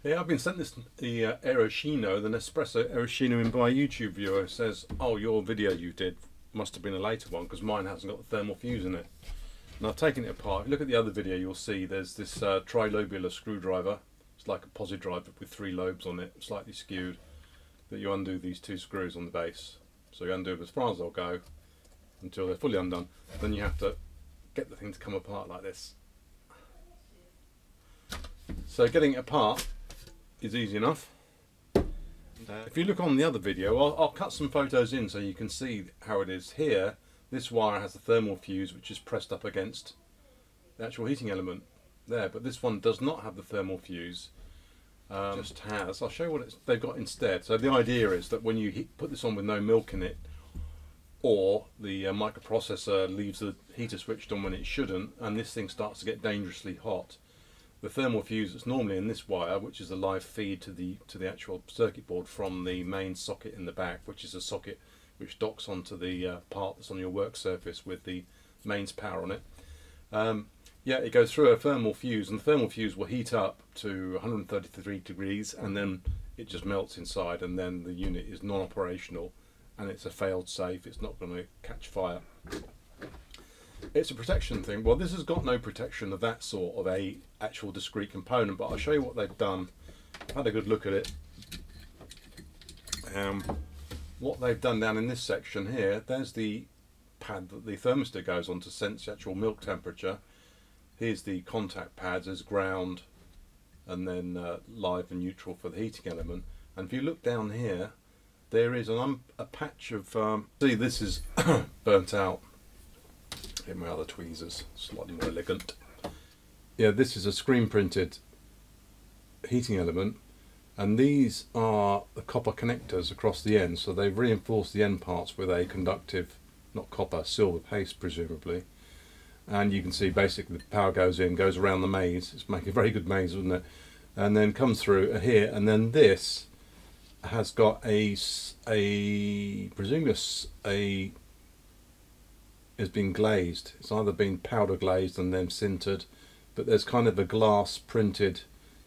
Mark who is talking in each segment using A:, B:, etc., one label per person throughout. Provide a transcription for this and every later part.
A: Yeah, I've been sent this, the Aeroccino, the Nespresso Aeroccino in by a YouTube viewer. It says, oh, your video you did must have been a later one because mine hasn't got the thermal fuse in it. And I've taken it apart. If you look at the other video, you'll see there's this trilobular screwdriver. It's like a posi driver with 3 lobes on it, slightly skewed, that you undo these 2 screws on the base. So you undo them as far as they'll go until they're fully undone. Then you have to get the thing to come apart like this. So getting it apart is easy enough. If you look on the other video, I'll cut some photos in so you can see how it is. Here, this wire has a thermal fuse which is pressed up against the actual heating element there, but this one does not have the thermal fuse. Just has. I'll show you what they've got instead. So the idea is that when you put this on with no milk in it, or the microprocessor leaves the heater switched on when it shouldn't, and this thing starts to get dangerously hot, the thermal fuse that's normally in this wire, which is a live feed to the actual circuit board from the main socket in the back, which is a socket which docks onto the part that's on your work surface with the mains power on it. Yeah, it goes through a thermal fuse, and the thermal fuse will heat up to 133 degrees, and then it just melts inside, and then the unit is non-operational, and it's a failed safe. It's not going to catch fire. It's a protection thing. Well, this has got no protection of that sort of a actual discrete component, but I'll show you what they've done. I've had a good look at it. What they've done down in this section here, there's the pad that the thermistor goes on to sense the actual milk temperature. Here's the contact pads as ground, and then live and neutral for the heating element. And if you look down here, there is a patch of see, this is burnt out. Get my other tweezers, slightly more elegant. Yeah, this is a screen printed heating element, and these are the copper connectors across the end, so they've reinforced the end parts with a conductive, not copper, silver paste presumably. And you can see basically the power goes in, goes around the maze. It's making a very good maze, isn't it? And then comes through here, and then this has got presumably has been glazed. It's either been powder glazed and then sintered, but there's kind of a glass printed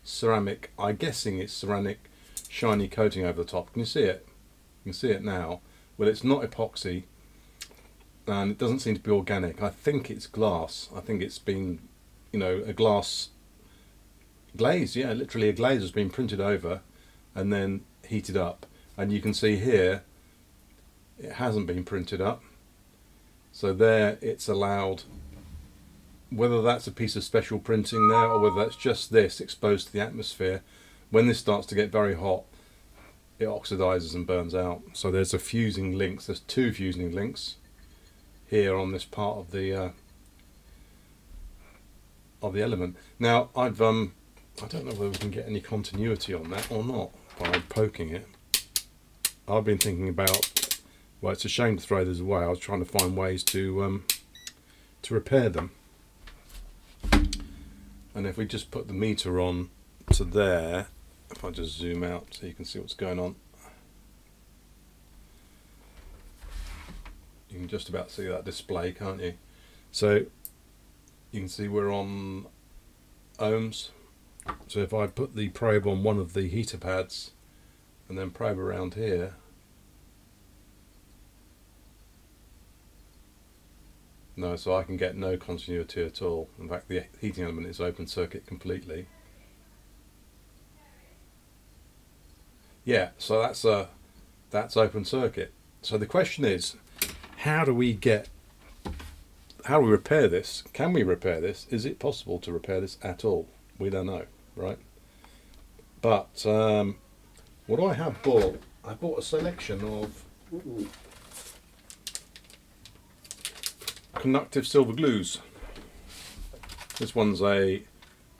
A: ceramic, I'm guessing it's ceramic, shiny coating over the top. Can you see it? You can see it now. Well, it's not epoxy, and it doesn't seem to be organic. I think it's glass. I think it's been, you know, a glass glaze. Yeah, literally a glaze has been printed over and then heated up. And you can see here it hasn't been printed up. So there it's allowed, whether that's a piece of special printing there or whether that's just this exposed to the atmosphere, when this starts to get very hot, it oxidizes and burns out. So there's a fusing links. There's 2 fusing links here on this part of the element. Now I don't know whether we can get any continuity on that or not by poking it. I've been thinking about, well, it's a shame to throw these away. I was trying to find ways to repair them. And if we just put the meter on to there, if I just zoom out so you can see what's going on, you can just about see that display, can't you? So you can see we're on ohms. So if I put the probe on one of the heater pads and then probe around here, no, so I can get no continuity at all. In fact, the heating element is open circuit completely. Yeah, so that's open circuit. So the question is, how do we repair this? Can we repair this? Is it possible to repair this at all? We don't know, right? But what I have bought, I bought a selection of conductive silver glues. This one's a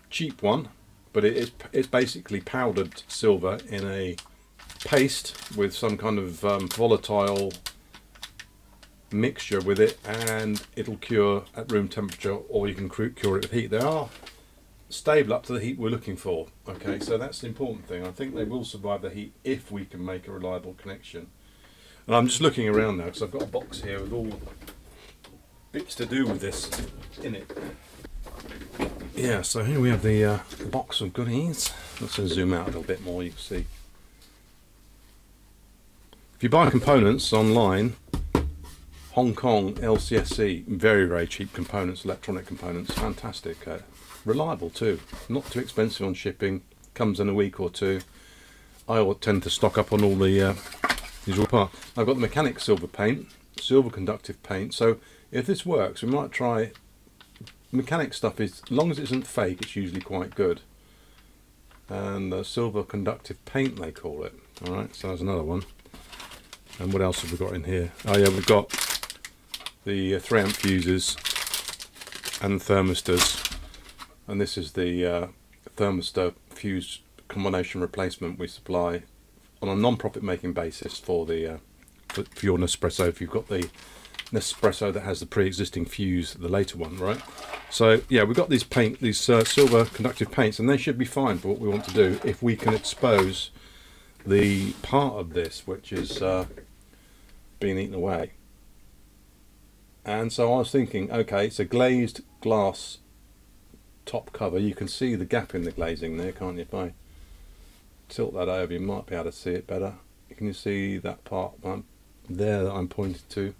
A: cheap one, but it's basically powdered silver in a paste with some kind of volatile mixture with it, and it'll cure at room temperature, or you can cure it with heat. They are stable up to the heat we're looking for. Okay, so that's the important thing. I think they will survive the heat if we can make a reliable connection. And I'm just looking around now because I've got a box here with all bits to do with this in it. Yeah, so here we have the box of goodies. Let's zoom out a little bit more, you can see. If you buy components online, Hong Kong LCSC, very cheap components, electronic components, fantastic, reliable too, not too expensive on shipping, comes in a week or two. I tend to stock up on all the usual parts. I've got the mechanic silver paint, silver conductive paint, so if this works we might try. Mechanic stuff is, as long as it isn't fake, it's usually quite good. And silver conductive paint they call it. Alright, so there's another one. And what else have we got in here? Oh yeah, we've got the 3-amp fuses and thermistors, and this is the thermistor fuse combination replacement we supply on a non-profit making basis for the for your Nespresso. If you've got the Nespresso that has the pre-existing fuse, the later one, right? So yeah, we've got these silver conductive paints, and they should be fine for what we want to do if we can expose the part of this which is being eaten away. And so I was thinking, okay, it's a glazed glass top cover. You can see the gap in the glazing there, can't you? If I tilt that over, you might be able to see it better. Can you see that part there that I'm pointing to?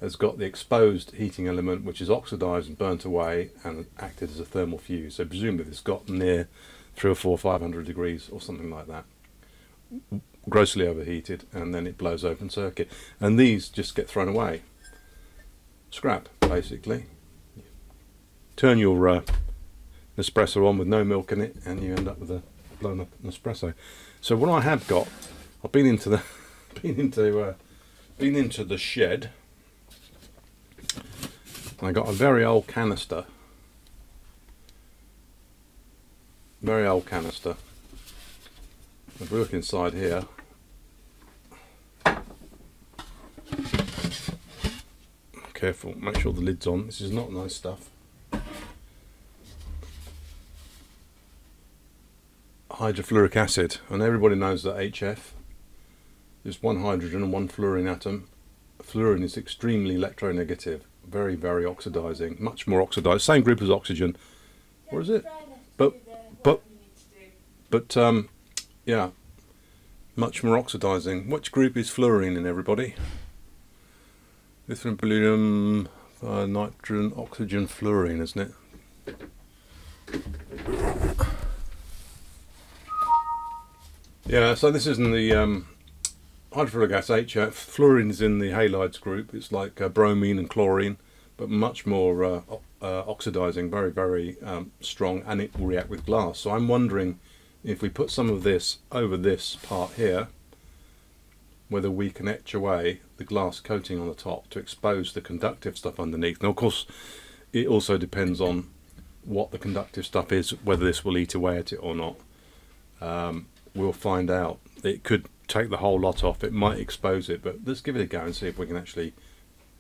A: Has got the exposed heating element which is oxidized and burnt away and acted as a thermal fuse. So presumably it's got near 300 or 400 or 500 degrees or something like that. Grossly overheated, and then it blows open circuit. And these just get thrown away. Scrap, basically. Turn your Nespresso on with no milk in it and you end up with a blown up Nespresso. So what I have got, I've been into the been into the shed. I got a very old canister. If we look inside here, careful, make sure the lid's on. This is not nice stuff. Hydrofluoric acid, and everybody knows that HF is one hydrogen and one fluorine atom. Fluorine is extremely electronegative, very oxidizing, much more oxidized, same group as oxygen. What is it? But yeah, much more oxidizing. Which group is fluorine in, everybody? Lithium, palladium, nitrogen, oxygen, fluorine, isn't it? Yeah, so this isn't the hydrofluoric acid, HF. Fluorine is in the halides group. It's like bromine and chlorine, but much more oxidizing, very strong, and it will react with glass. So I'm wondering if we put some of this over this part here, whether we can etch away the glass coating on the top to expose the conductive stuff underneath. Now of course it also depends on what the conductive stuff is, whether this will eat away at it or not. We'll find out. It could take the whole lot off, it might expose it, but let's give it a go and see if we can actually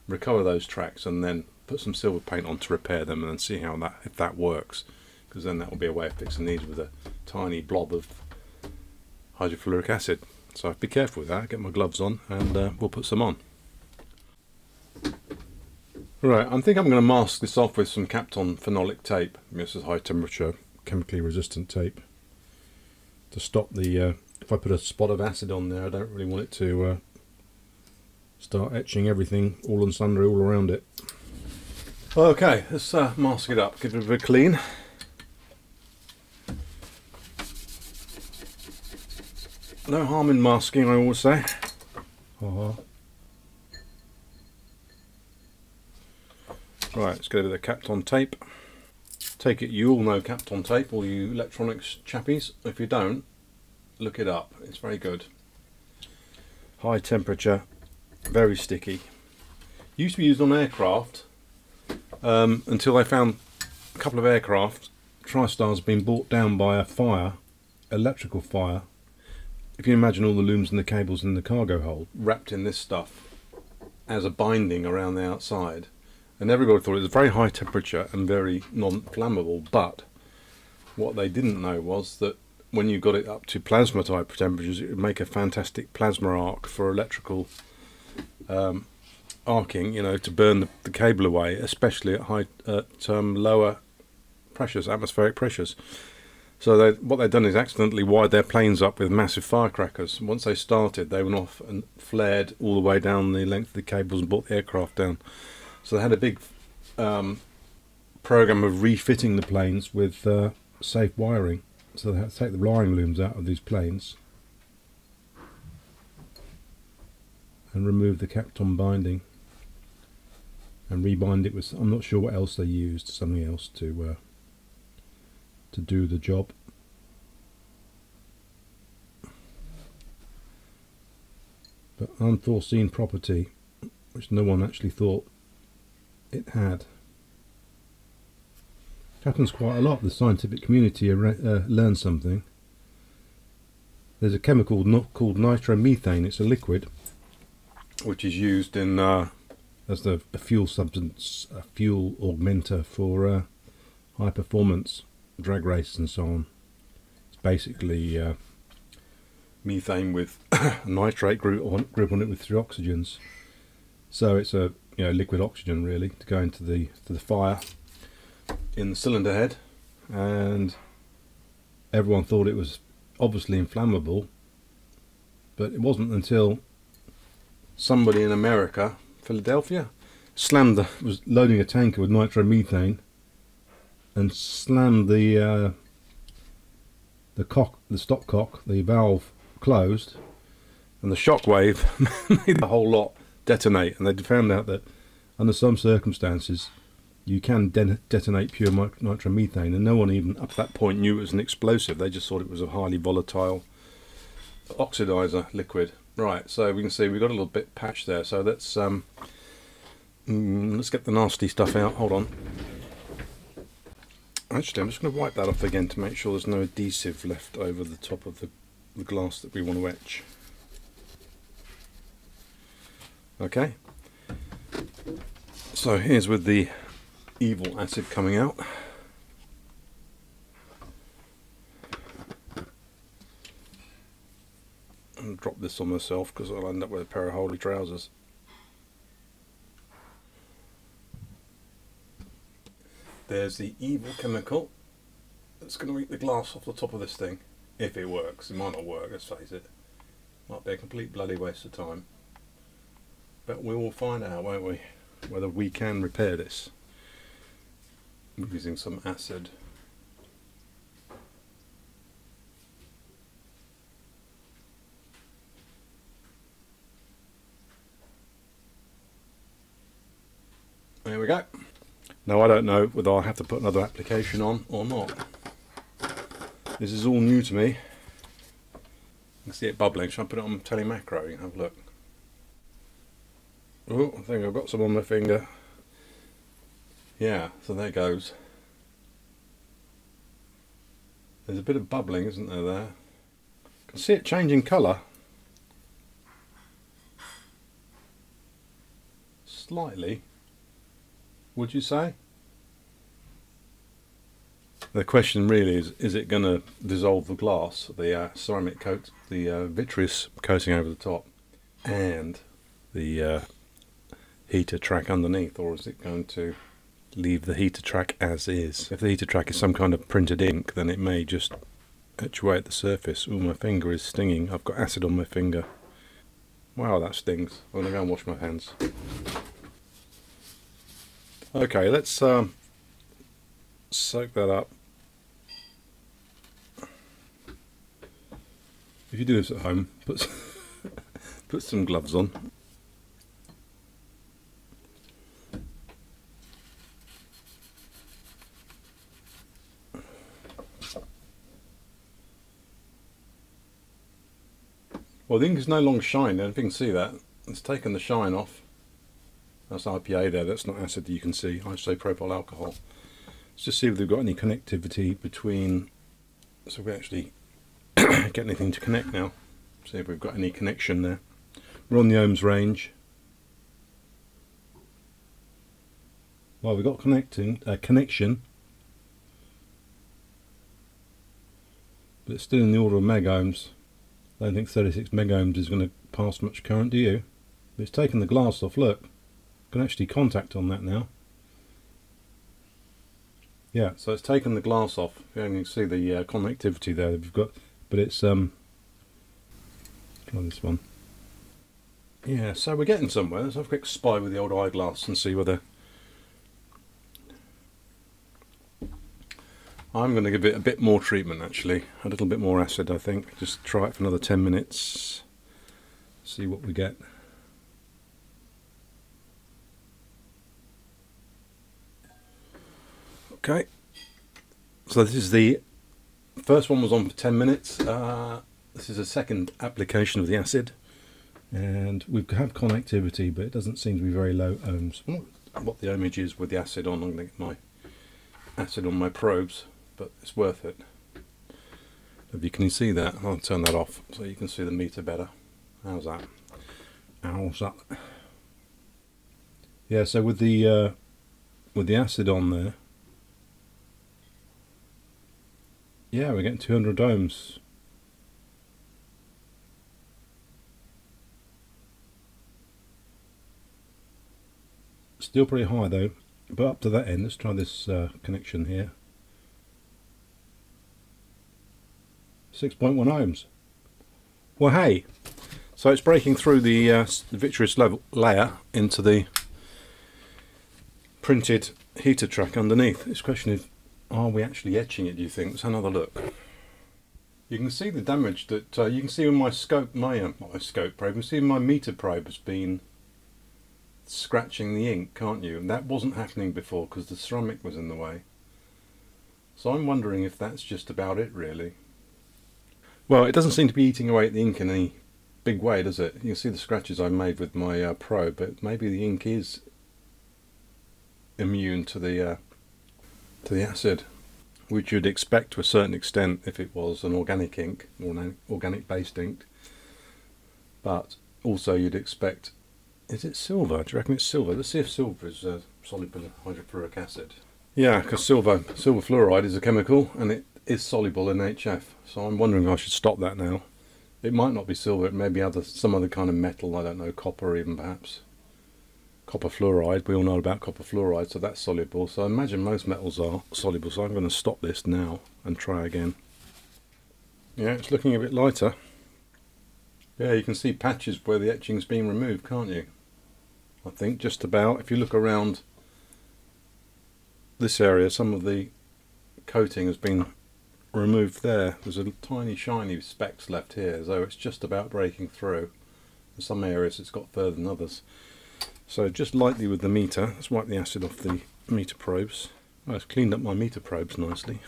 A: recover those tracks and then put some silver paint on to repair them and then see how if that works, because then that will be a way of fixing these with a tiny blob of hydrofluoric acid. So be careful with that, get my gloves on, and we'll put some on. Right, I think I'm going to mask this off with some Kapton phenolic tape. This is high temperature, chemically resistant tape, to stop the, if I put a spot of acid on there, I don't really want it to start etching everything all and sundry all around it. Okay, let's mask it up, give it a bit of a clean. No harm in masking, I always say. Right, let's get a bit of Kapton tape. Take it you all know Kapton tape, all you electronics chappies. If you don't, look it up, it's very good. High temperature, very sticky. Used to be used on aircraft until I found a couple of aircraft. TriStars have been brought down by a fire, electrical fire. If you imagine all the looms and the cables in the cargo hold wrapped in this stuff as a binding around the outside, and everybody thought it was very high temperature and very non-flammable, but what they didn't know was that when you got it up to plasma type temperatures, it would make a fantastic plasma arc for electrical arcing, you know, to burn the cable away, especially at lower pressures, atmospheric pressures. So what they've done is accidentally wired their planes up with massive firecrackers. Once they started, they went off and flared all the way down the length of the cables and brought the aircraft down. So they had a big program of refitting the planes with safe wiring. So they had to take the wiring looms out of these planes and remove the Kapton binding and rebind it with, I'm not sure what else they used, something else to do the job. But unforeseen property, which no one actually thought it had. Happens quite a lot. The scientific community learns something. There's a chemical called nitromethane. It's a liquid which is used in as a fuel substance, a fuel augmenter for high performance drag races and so on. It's basically methane with a nitrate group on it with 3 oxygens. So it's a liquid oxygen really to go into the fire in the cylinder head, and everyone thought it was obviously inflammable, but it wasn't until somebody in America, Philadelphia, was loading a tanker with nitromethane and slammed the stopcock, the valve closed, and the shock wave made the whole lot detonate. And they found out that under some circumstances you can detonate pure nitromethane, and no one even up to that point knew it was an explosive. They just thought it was a highly volatile oxidizer liquid. Right, so we can see we've got a little bit patched there, so let's get the nasty stuff out. Hold on. Actually, I'm just going to wipe that off again to make sure there's no adhesive left over the top of the glass that we want to etch. Okay, so here's with the evil acid coming out. I'll drop this on myself because I'll end up with a pair of holy trousers. There's the evil chemical that's going to eat the glass off the top of this thing, if it works. It might not work, let's face it. Might be a complete bloody waste of time. But we will find out, won't we, whether we can repair this using some acid. There we go. Now I don't know whether I'll have to put another application on or not. This is all new to me. You can see it bubbling. Shall I put it on telemacro? You can have a look. Oh, I think I've got some on my finger. Yeah, so there goes. There's a bit of bubbling, isn't there, there? You can see it changing colour. Slightly, would you say? The question really is it going to dissolve the glass, the ceramic coat, the vitreous coating over the top, and the heater track underneath, or is it going to leave the heater track as is? If the heater track is some kind of printed ink, then it may just etch away at the surface. Oh, my finger is stinging. I've got acid on my finger. Wow, that stings. I'm going to go and wash my hands. Okay, let's soak that up. If you do this at home, put some gloves on. Well, the ink is no longer shiny. I don't know if you can see that. It's taken the shine off. That's IPA there, that's not acid that you can see, isopropyl alcohol. Let's just see if they've got any connectivity between, so we actually get anything to connect now. See if we've got any connection there. We're on the ohms range. Well, we've got connection, but it's still in the order of megohms. I don't think 36 megohms is going to pass much current, do you? But it's taken the glass off, look. Can actually contact on that now. Yeah, so it's taken the glass off. You can see the connectivity there that we've got, but it's try this one. Yeah, so we're getting somewhere. Let's have a quick spy with the old eyeglass and see whether I'm going to give it a bit more treatment, actually, a little bit more acid, I think. Just try it for another 10 minutes, see what we get. Okay, so this is the first one was on for 10 minutes. This is a second application of the acid, and we have connectivity, but it doesn't seem to be very low ohms. I don't know what the ohmage is with the acid on. I'm going to get my acid on my probes, but it's worth it. If you can see that, I'll turn that off so you can see the meter better. How's that? How's that? Yeah, so with the acid on there, yeah, we're getting 200 ohms. Still pretty high though, but up to that end. Let's try this connection here. 6.1 ohms. Well, hey, so it's breaking through the vitreous layer into the printed heater track underneath. This question is, are we actually etching it, do you think? Let's have another look. You can see the damage that you can see in my scope, not my scope probe, you can see my meter probe has been scratching the ink, can't you? And that wasn't happening before because the ceramic was in the way. So I'm wondering if that's just about it, really. Well, it doesn't seem to be eating away at the ink in any big way, does it? You can see the scratches I made with my probe, but maybe the ink is immune to the acid, which you'd expect to a certain extent if it was an organic ink or an organic based ink. But also you'd expect, is it silver? Do you reckon it's silver? Let's see if silver is soluble in hydrofluoric acid. Yeah, because silver fluoride is a chemical and it is soluble in HF. So I'm wondering if I should stop that now. It might not be silver, it may be some other kind of metal, I don't know, copper even perhaps. Copper fluoride, we all know about copper fluoride, so that's soluble. So I imagine most metals are soluble, so I'm going to stop this now and try again. Yeah, it's looking a bit lighter. Yeah, you can see patches where the etching's been removed, can't you? I think just about. If you look around this area, some of the coating has been removed there. There's a tiny shiny specks left here, so it's just about breaking through. In some areas it's got further than others. So just lightly with the meter, let's wipe the acid off the meter probes. Oh, it's cleaned up my meter probes nicely.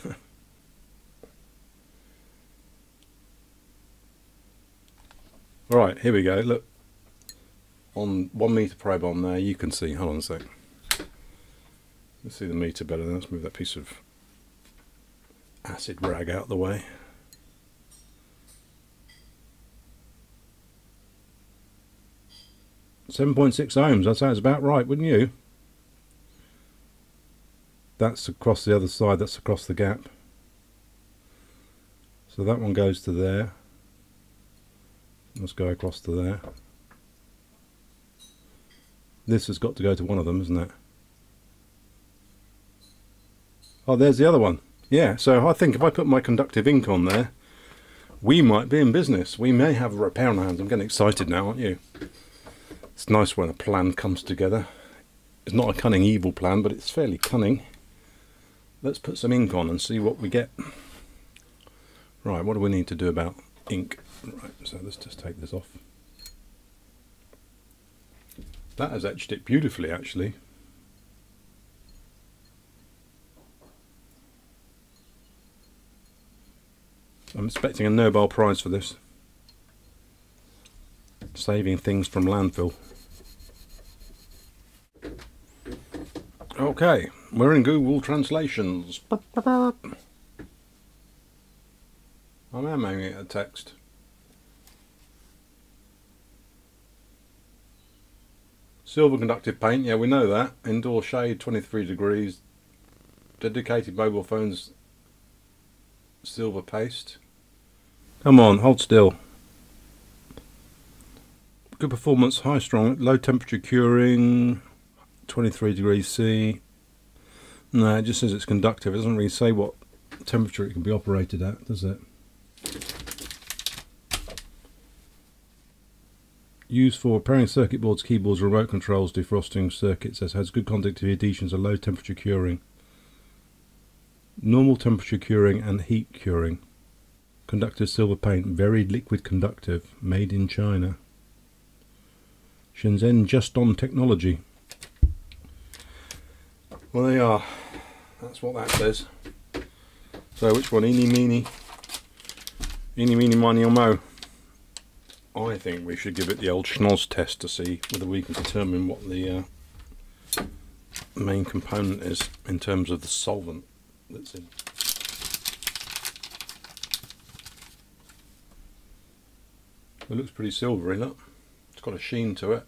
A: Right, here we go. Look, on 1 meter probe on there, you can see, hold on a sec. Let's see the meter better. Let's move that piece of acid rag out of the way. .6 ohms, that sounds about right, wouldn't you? That's across the other side, that's across the gap. So that one goes to there. Let's go across to there. This has got to go to one of them, isn't it? Oh, there's the other one. Yeah, so I think if I put my conductive ink on there, we might be in business. We may have a repair on our hands. I'm getting excited now, aren't you? It's nice when a plan comes together. It's not a cunning evil plan, but it's fairly cunning. Let's put some ink on and see what we get. Right, what do we need to do about ink? Right, so let's just take this off. That has etched it beautifully, actually. I'm expecting a Nobel Prize for this. Saving things from landfill. Okay, we're in Google Translations. I'm aiming at a text. Silver conductive paint, yeah, we know that. Indoor shade, 23 degrees. Dedicated mobile phones, silver paste. Come on, hold still. Good performance, high strong, low temperature curing, 23 degrees C. No, it just says it's conductive. It doesn't really say what temperature it can be operated at, does it? Used for repairing circuit boards, keyboards, remote controls, defrosting circuits. It has good conductivity, adhesions, and low temperature curing. Normal temperature curing and heat curing. Conductive silver paint, very liquid conductive, made in China. Shenzhen Just-On technology. Well, they are. That's what that says. So which one? Eeny, meeny, miny, or mo? I think we should give it the old schnoz test to see whether we can determine what the main component is in terms of the solvent that's in. It looks pretty silvery, look. It's got a sheen to it.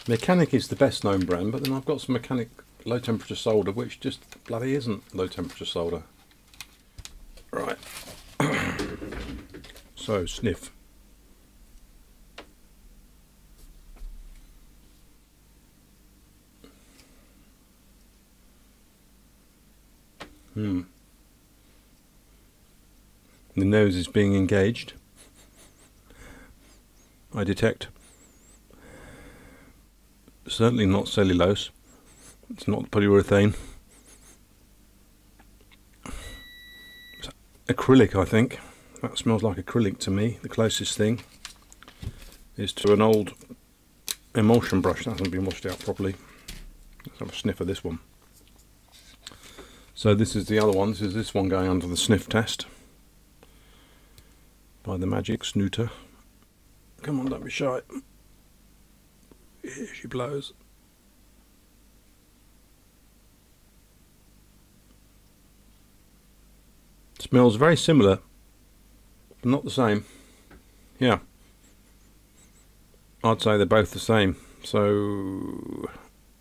A: Mechanic is the best known brand, but then I've got some Mechanic low temperature solder which just bloody isn't low temperature solder. Right. So, sniff. The nose is being engaged. I detect certainly not cellulose. It's not polyurethane. It's acrylic, I think. That smells like acrylic to me. The closest thing is to an old emulsion brush that hasn't been washed out properly. Let's have a sniff of this one. So this is the other one. This is this one going under the sniff test by the magic snooter. Come on, don't be shy. Here she blows. Smells very similar, but not the same. Yeah, I'd say they're both the same. So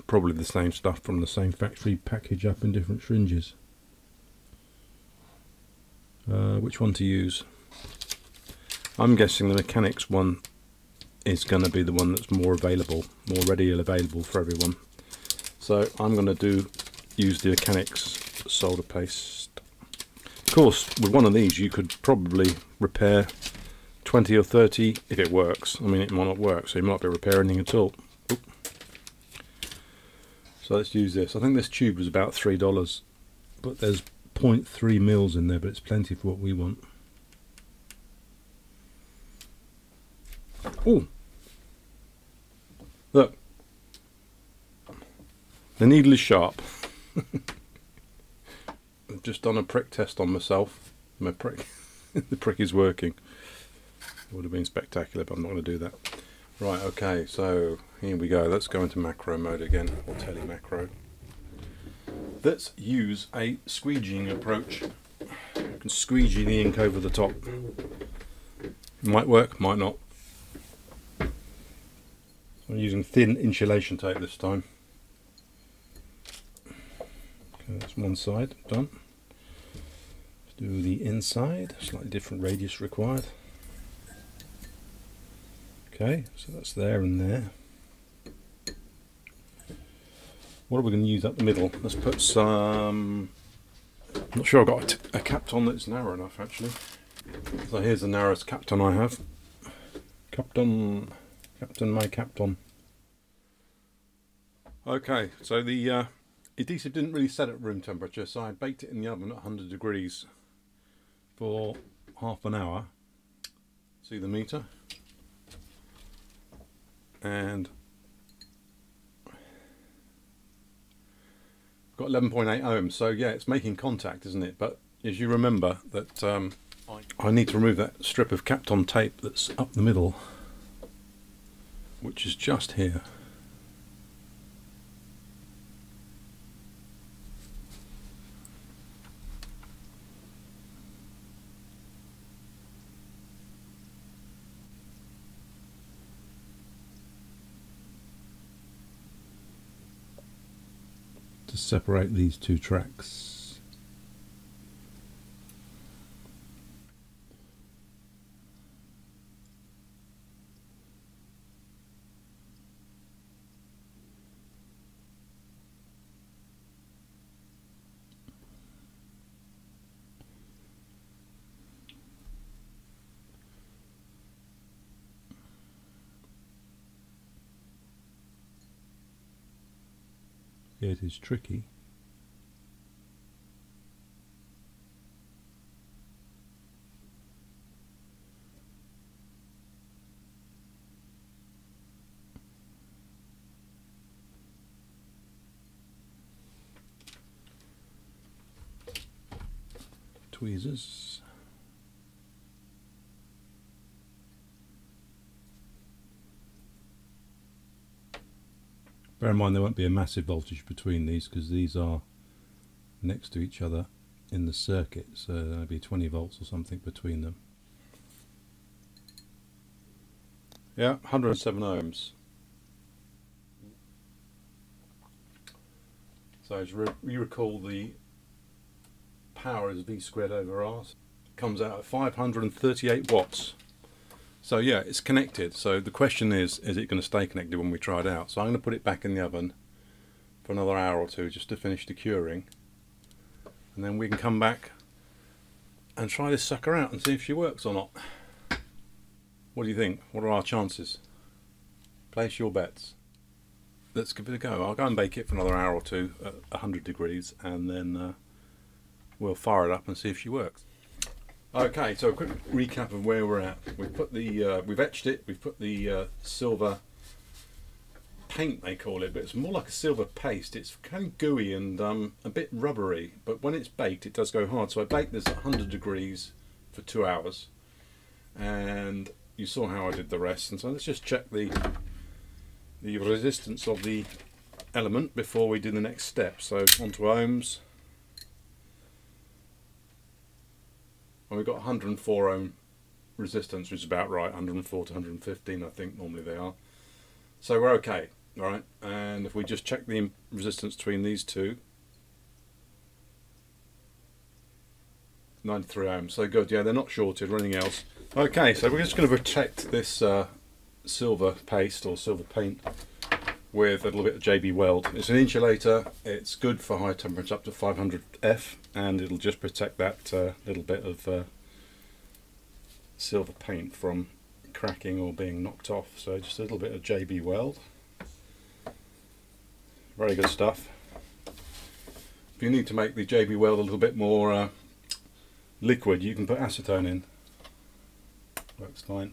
A: probably the same stuff from the same factory, packaged up in different syringes. Which one to use? I'm guessing the Mechanics one is going to be the one that's more available, more readily available for everyone. So I'm going to use the Mechanics solder paste. Of course, with one of these you could probably repair 20 or 30 if it works. I mean, it might not work, so you might be repairing anything at all. Oop. So let's use this. I think this tube was about $3, but there's 0.3 mils in there, but it's plenty for what we want. Oh, look, the needle is sharp. I've just done a prick test on myself. My prick, the prick is working. It would have been spectacular, but I'm not going to do that. Right, okay, so here we go. Let's go into macro mode again, or tele macro. Let's use a squeegeeing approach. You can squeegee the ink over the top. It might work, might not. I'm using thin insulation tape this time. Okay, that's one side done. Let's do the inside, slightly different radius required. Okay, so that's there and there. What are we going to use up the middle? Let's put some... I'm not sure I've got a Kapton that's narrow enough actually. So here's the narrowest Kapton I have. Kapton, my Kapton. Okay, so the adhesive didn't really set at room temperature, so I baked it in the oven at 100 degrees for half an hour. See the meter? And got 11.8 ohms, so yeah, it's making contact, isn't it? But as you remember that I need to remove that strip of Kapton tape that's up the middle, which is just here. To separate these two tracks. It is tricky. Tweezers. Bear in mind there won't be a massive voltage between these because these are next to each other in the circuit, so there'll be 20 volts or something between them. Yeah, 107 ohms. So as you recall, the power is V squared over R. It comes out at 538 watts. So yeah, it's connected. So the question is it going to stay connected when we try it out? So I'm going to put it back in the oven for another hour or two just to finish the curing. And then we can come back and try this sucker out and see if she works or not. What do you think? What are our chances? Place your bets. Let's give it a go. I'll go and bake it for another hour or two at 100 degrees and then we'll fire it up and see if she works. Okay, so a quick recap of where we're at. We've put the we've etched it. We've put the silver paint, they call it, but it's more like a silver paste. It's kind of gooey and a bit rubbery, but when it's baked, it does go hard. So I baked this at 100 degrees for 2 hours, and you saw how I did the rest. And so let's just check the resistance of the element before we do the next step. So onto ohms. And we've got 104 ohm resistance, which is about right, 104 to 115 I think normally they are. So we're okay, alright, and if we just check the resistance between these two, 93 ohms, so good, yeah, they're not shorted or anything else. Okay, so we're just going to protect this silver paste or silver paint with a little bit of JB Weld. It's an insulator, it's good for high temperature up to 500 F, and it'll just protect that little bit of silver paint from cracking or being knocked off. So just a little bit of JB Weld. Very good stuff. If you need to make the JB Weld a little bit more liquid, you can put acetone in. Works fine.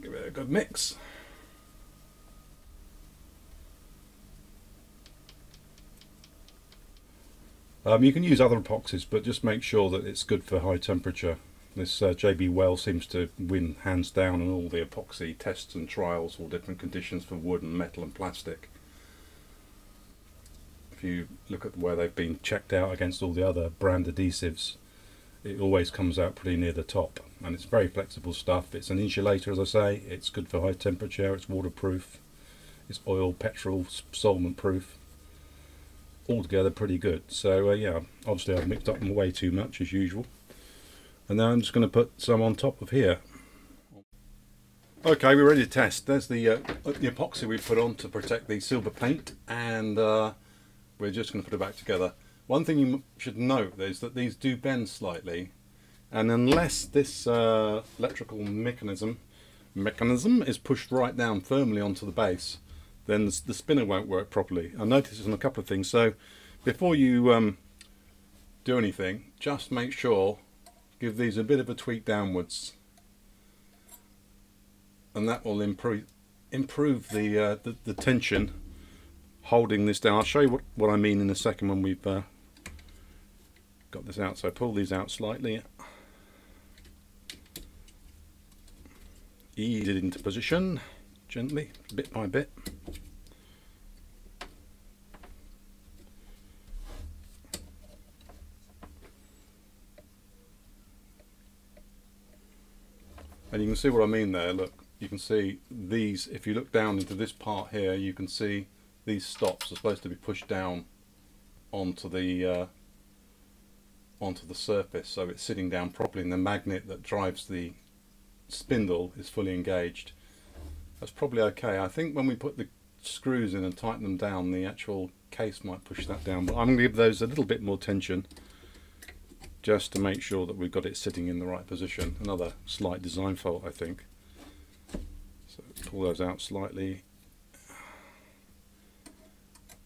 A: Give it a good mix. You can use other epoxies, but just make sure that it's good for high temperature. This JB Weld seems to win hands down in all the epoxy tests and trials, all different conditions for wood and metal and plastic. If you look at where they've been checked out against all the other brand adhesives, it always comes out pretty near the top, and it's very flexible stuff. It's an insulator, as I say. It's good for high temperature, it's waterproof, it's oil, petrol, solvent proof, altogether pretty good. So yeah, obviously I've mixed up way too much as usual, and now I'm just going to put some on top of here. Okay, we're ready to test. There's the epoxy we put on to protect the silver paint, and we're just going to put it back together. One thing you should note is that these do bend slightly, and unless this electrical mechanism is pushed right down firmly onto the base, then the spinner won't work properly. I noticed this on a couple of things, so before you do anything, just make sure, give these a bit of a tweak downwards, and that will improve the tension holding this down. I'll show you what I mean in a second when we've got this out. So pull these out slightly, ease it into position gently, bit by bit. And you can see what I mean there. Look, you can see these, if you look down into this part here, you can see these stops are supposed to be pushed down onto the surface, so it's sitting down properly, and the magnet that drives the spindle is fully engaged. That's probably okay. I think when we put the screws in and tighten them down, the actual case might push that down, but I'm going to give those a little bit more tension just to make sure that we've got it sitting in the right position. Another slight design fault, I think. So pull those out slightly,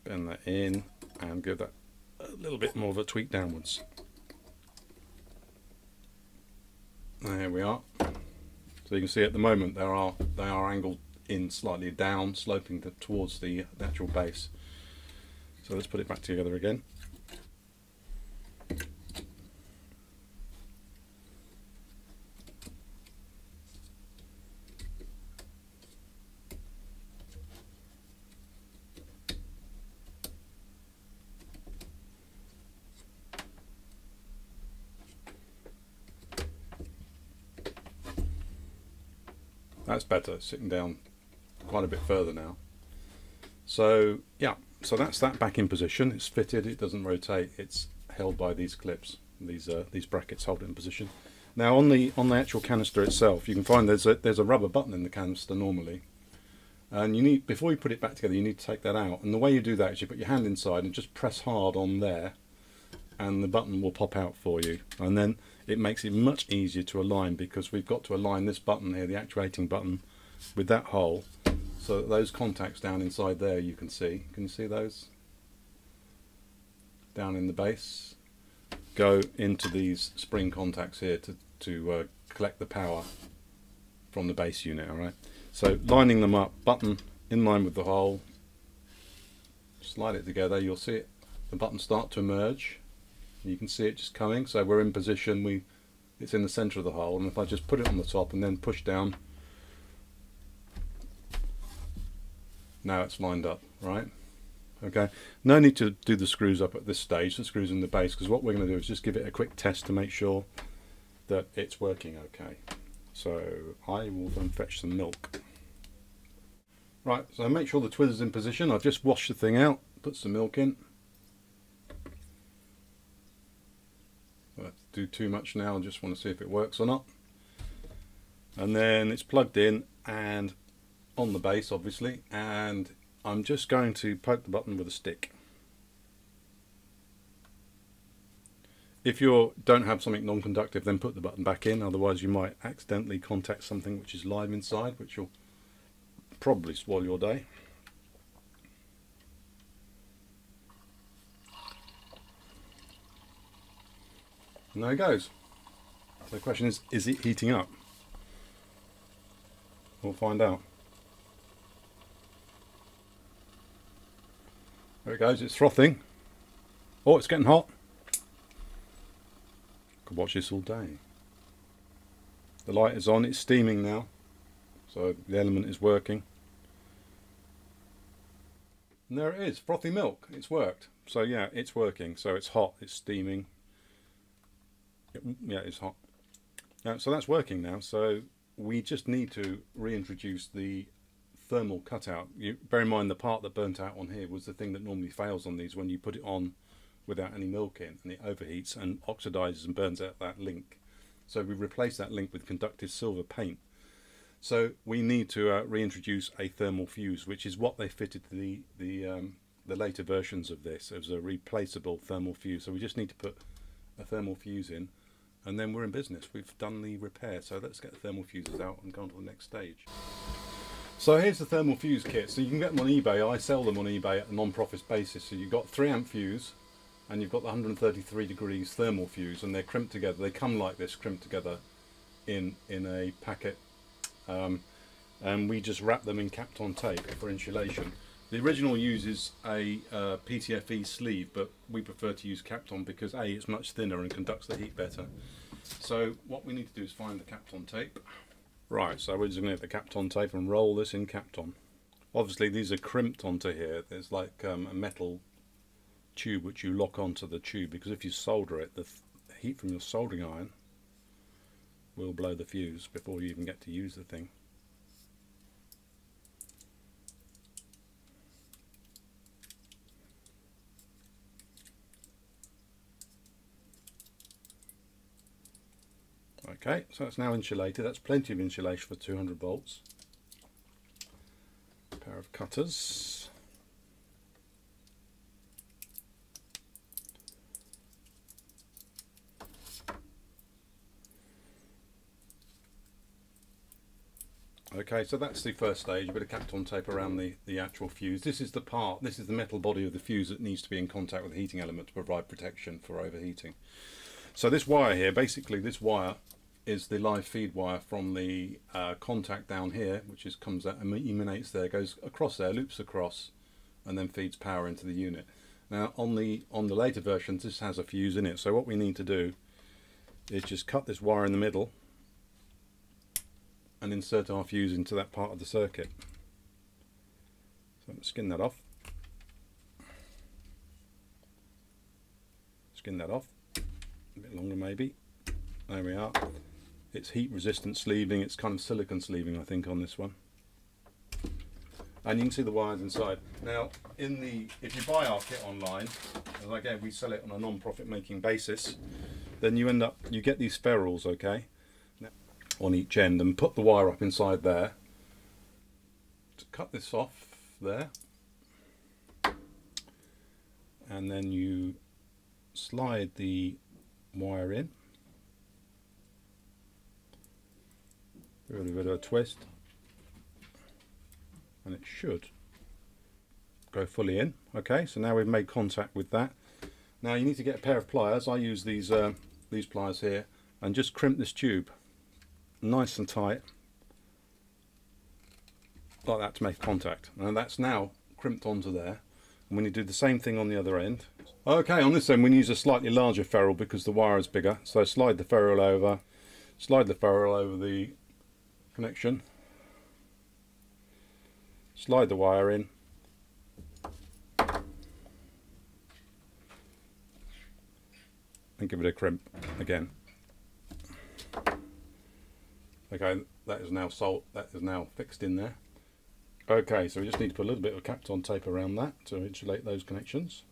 A: bend that in, and give that a little bit more of a tweak downwards. There we are. So you can see at the moment they are angled in slightly down, sloping towards the actual base. So let's put it back together again. That's better, sitting down quite a bit further now. So yeah, so that's that back in position. It's fitted, it doesn't rotate, it's held by these clips. These brackets hold it in position. Now on the actual canister itself, you can find there's a rubber button in the canister normally. And you need, before you put it back together, you need to take that out. And the way you do that is you put your hand inside and just press hard on there, and the button will pop out for you. And then it makes it much easier to align, because we've got to align this button here, the actuating button, with that hole, so that those contacts down inside there you can see. Can you see those? Down in the base, go into these spring contacts here to collect the power from the base unit. All right. So lining them up, button in line with the hole, slide it together. You'll see it, the button start to emerge. You can see it just coming, so we're in position, it's in the center of the hole, and if I just put it on the top and then push down, now it's lined up, right? Okay, no need to do the screws up at this stage, the screws in the base, because what we're going to do is just give it a quick test to make sure that it's working okay. So I will then fetch some milk. Right, so make sure the twizzler's in position. I've just washed the thing out, put some milk in. Do too much now, I just want to see if it works or not. And then it's plugged in and on the base obviously, and I'm just going to poke the button with a stick. If you don't have something non-conductive, then put the button back in, otherwise you might accidentally contact something which is live inside, which will probably spoil your day. And there it goes. So the question is it heating up? We'll find out. There it goes, it's frothing. Oh, it's getting hot. Could watch this all day. The light is on, it's steaming now. So the element is working. And there it is, frothy milk, it's worked. So yeah, it's working, so it's hot, it's steaming. Yeah, it's hot. So that's working now. So we just need to reintroduce the thermal cutout. You bear in mind the part that burnt out on here was the thing that normally fails on these when you put it on without any milk in, and it overheats and oxidizes and burns out that link. So we replace that link with conductive silver paint. So we need to reintroduce a thermal fuse, which is what they fitted to the later versions of this. It was a replaceable thermal fuse. So we just need to put a thermal fuse in, and then we're in business. We've done the repair, so let's get the thermal fuses out and go on to the next stage. So here's the thermal fuse kit. So you can get them on eBay. I sell them on eBay at a non-profit basis. So you've got 3 amp fuse, and you've got the 133 degrees thermal fuse, and they're crimped together. They come like this, crimped together in a packet, and we just wrap them in Kapton tape for insulation. The original uses a PTFE sleeve, but we prefer to use Kapton because A, it's much thinner and conducts the heat better. So what we need to do is find the Kapton tape. Right, so we're just going to get the Kapton tape and roll this in Kapton. Obviously these are crimped onto here. There's like a metal tube which you lock onto the tube, because if you solder it, the heat from your soldering iron will blow the fuse before you even get to use the thing. Okay, so it's now insulated. That's plenty of insulation for 200 volts. A pair of cutters. Okay, so that's the first stage, a bit of Kapton tape around the actual fuse. This is the metal body of the fuse that needs to be in contact with the heating element to provide protection for overheating. So this wire here, basically this wire is the live feed wire from the contact down here, which comes out and emanates there, goes across there, loops across, and then feeds power into the unit. Now on the later versions this has a fuse in it, so what we need to do is just cut this wire in the middle and insert our fuse into that part of the circuit. So skin that off. Skin that off. A bit longer maybe. There we are. It's heat resistant sleeving, it's kind of silicon sleeving I think on this one. And you can see the wires inside. Now if you buy our kit online, as again we sell it on a non-profit making basis, then you get these ferrules, okay, on each end, and put the wire up inside there. To cut this off there, and then you slide the wire in, give it a bit of a twist, and it should go fully in. Okay, so now we've made contact with that. Now you need to get a pair of pliers. I use these pliers here, and just crimp this tube nice and tight like that to make contact, and that's now crimped onto there. And when you do the same thing on the other end, okay, on this end we use a slightly larger ferrule because the wire is bigger, so slide the ferrule over the connection, slide the wire in, and give it a crimp again. Okay, that is now fixed in there. Okay, so we just need to put a little bit of Kapton tape around that to insulate those connections.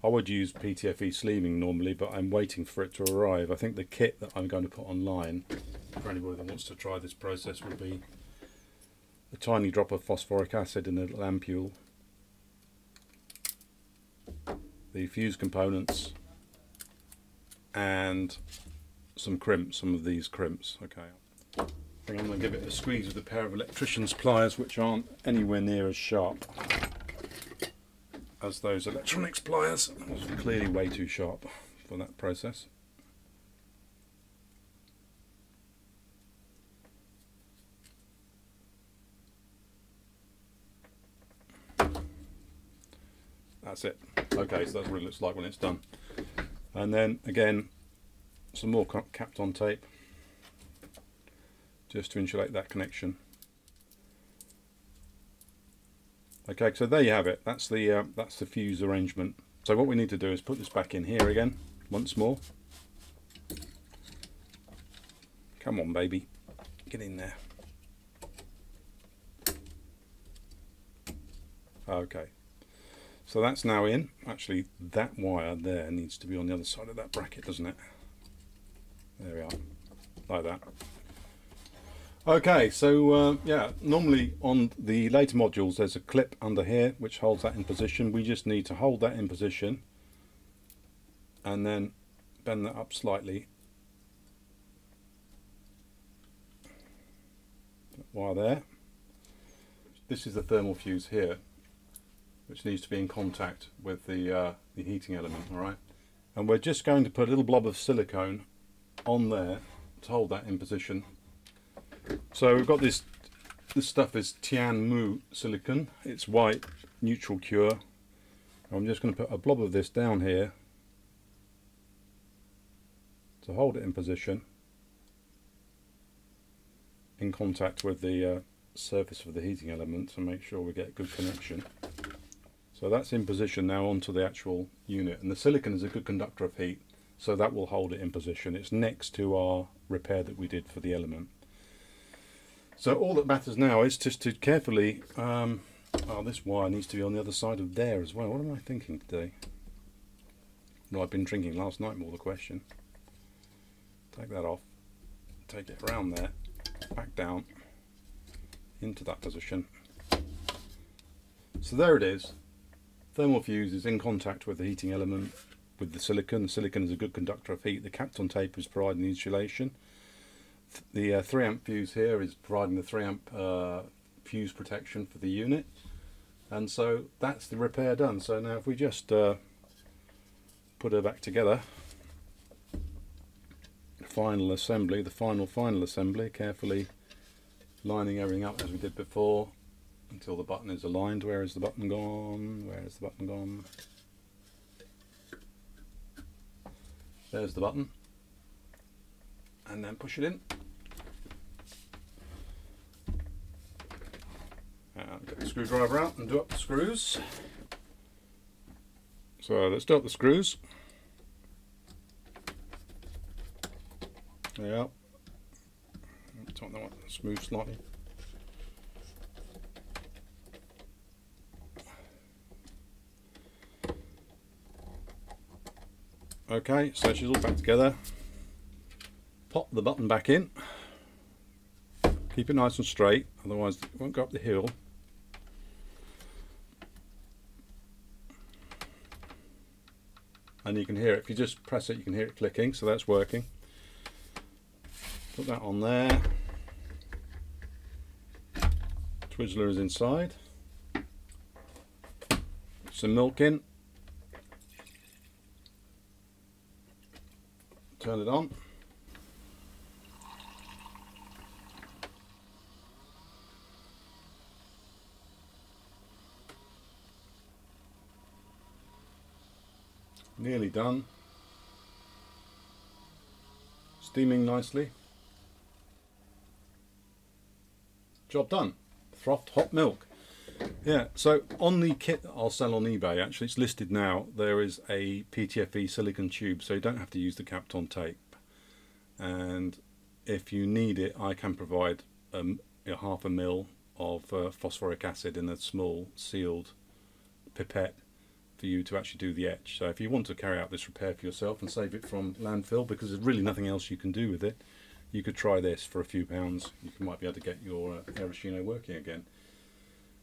A: I would use PTFE sleeving normally, but I'm waiting for it to arrive. I think the kit that I'm going to put online for anybody that wants to try this process would be a tiny drop of phosphoric acid in a little ampule, the fuse components, and some of these crimps. Okay, I think I'm going to give it a squeeze with a pair of electrician's pliers, which aren't anywhere near as sharp as those electronics pliers. Those are clearly way too sharp for that process. That's it. Okay, so that's what it looks like when it's done. And then again, some more Kapton tape just to insulate that connection. Okay, so there you have it. That's the fuse arrangement. So what we need to do is put this back in here again once more. Come on, baby, get in there. Okay. So that's now in. Actually, that wire there needs to be on the other side of that bracket, doesn't it? There we are, like that. Okay, so yeah, normally on the later modules there's a clip under here which holds that in position. We just need to hold that in position and then bend that up slightly. That wire there. This is the thermal fuse here, which needs to be in contact with the heating element, all right? And we're just going to put a little blob of silicone on there to hold that in position. So we've got this stuff is Tianmu silicon. It's white, neutral cure. I'm just going to put a blob of this down here to hold it in position, in contact with the surface of the heating element, to make sure we get good connection. So that's in position now onto the actual unit, and the silicon is a good conductor of heat, so that will hold it in position. It's next to our repair that we did for the element. So all that matters now is just to carefully, oh, this wire needs to be on the other side of there as well. What am I thinking today? No, I've been drinking last night, more the question. Take that off, take it around there, back down into that position. So there it is. Thermal fuse is in contact with the heating element with the silicon. The silicon is a good conductor of heat. The Kapton tape is providing the insulation. The 3 amp fuse here is providing the 3 amp fuse protection for the unit. And so that's the repair done. So now if we just put her back together, final assembly, the final assembly, carefully lining everything up as we did before until the button is aligned. Where is the button gone? Where is the button gone? There's the button. And then push it in. And get the screwdriver out and do up the screws. So let's do up the screws. Yeah. Tighten that one, smooth slightly. Okay, so she's all back together. Pop the button back in. Keep it nice and straight, otherwise it won't go up the hill. And you can hear it, if you just press it, you can hear it clicking, so that's working. Put that on there. Twizzler is inside. Put some milk in. Turn it on. Nearly done. Steaming nicely. Job done. Frothed hot milk. Yeah, so on the kit that I'll sell on eBay, actually it's listed now, there is a PTFE silicone tube, so you don't have to use the Kapton tape. And if you need it, I can provide half a mil of phosphoric acid in a small sealed pipette for you to actually do the etch. So if you want to carry out this repair for yourself and save it from landfill, because there's really nothing else you can do with it, you could try this for a few pounds. You might be able to get your Aeroccino working again.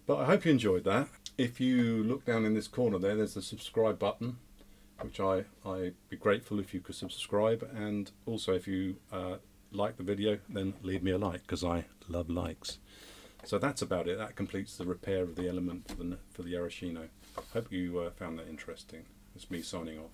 A: But I hope you enjoyed that. If you look down in this corner there's the subscribe button, which I'd be grateful if you could subscribe. And also if you like the video, then leave me a like, because I love likes. So that's about it. That completes the repair of the element for the Aeroccino. Hope you found that interesting. It's me signing off.